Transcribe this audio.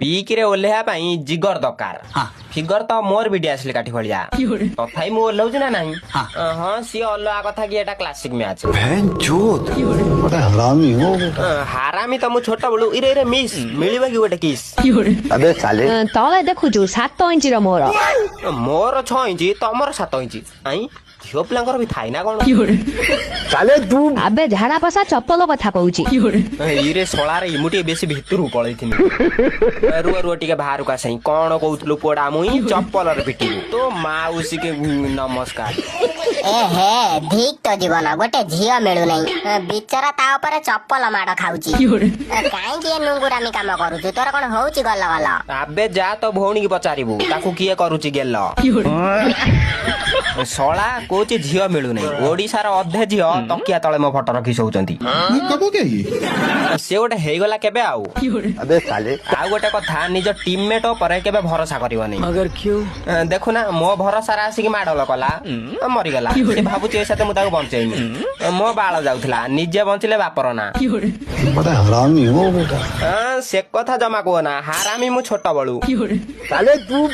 ପିଇକିରେ ଓହ୍ଲେଇବା ପାଇଁ ଜିଗର ଦରକାର। ଫିଗର ତ ମୋର ବି ଆସିଲେ କାଠି ଭଳିଆ ତଥାପି ମୁଁ ଓହ୍ଲଉଛି ନା ନାହିଁ। ହଁ ସିଏ ଅଲଗା କଥା କି ଏଟା କ୍ଲାସିକ ମ୍ୟାଚ। ହାରାମି ତ ମୁଁ ଛୋଟ ବେଳୁ ଇରେ ଇରେ ମିସ୍ ମିଳିବ କି ଗୋଟେ କିସ୍। ତଳେ ଦେଖୁଛୁ 7 ଇଞ୍ଚର ମୋର 6 ଇଞ୍ଚ ତମର 7 ଇଞ୍ଚ। ଆଇଁ ଝିଅ ପିଲାଙ୍କର ବି ଥାଏ ନା କଣ? ଆବେ ଝାଡା ପଶା ଚପଲ କଥା କହୁଛି। ଇରେ ଶଳାରେ ମୁଁ ଟିକେ ବେଶୀ ଭିତରକୁ ପଳେଇଥିଲି। ରୁହ ରୁହ ଟିକେ ବାହାରକୁ ଆସେଇ। କଣ କହୁଥିଲୁ ପୋଡା ମୁଇଁ ଚପଲରେ ପିଟିବୁ ତୋ ମାଉସୀ କେ ନମସ୍କାର। ଏ ହେ ଠିକ ତ ଜୀବନ ଗୋଟେ ଝିଅ ମିଳୁନାହିଁ ବିଚରା ତା ଉପରେ ଚପଲ ମାଡ ଖାଉଛି। କାହିଁକି ଏ ନୁଙ୍ଗୁରାମି କାମ କରୁଛୁ ତୋର କଣ ହଉଛି ଗଲ ଗଲ? ଆବେ ଯା ତ ଭଉଣୀ କି ପଚାରିବୁ ତାକୁ କିଏ କରୁଛି ଗେଲ। ଶଳା କହୁଛି ଝିଅ ମିଳୁନାହିଁ। ଓଡିଶାର ଅଧେ ଝିଅ ତକିଆ ତଳେ ମୋ ଫଟୋ ରଖି ଶୋଉଛନ୍ତି। ସେ ଗୋଟେ ହେଇଗଲା କେବେ ଆଉ। ଆଉ ଗୋଟେ କଥା ନିଜ ଟିମମେଟ ଉପରେ କେବେ ଭରସା କରିବନି। ଦେଖୁନା ମୋ ଭରସାରେ ଆସିକି ମାଡଲ କଲା ମରିଗଲା। ସେ ଭାବୁଛି ଏ ସାଥେ ମୁଁ ତାକୁ ବଞ୍ଚେଇନି। ମୋ ବାଳ ଯାଉଥିଲା ନିଜେ ବଞ୍ଚିଲେ ବାପର ନା। ସେ କଥା ଜମା କୁହନା ହାରାମି ମୁଁ ଛୋଟ ବେଳୁ।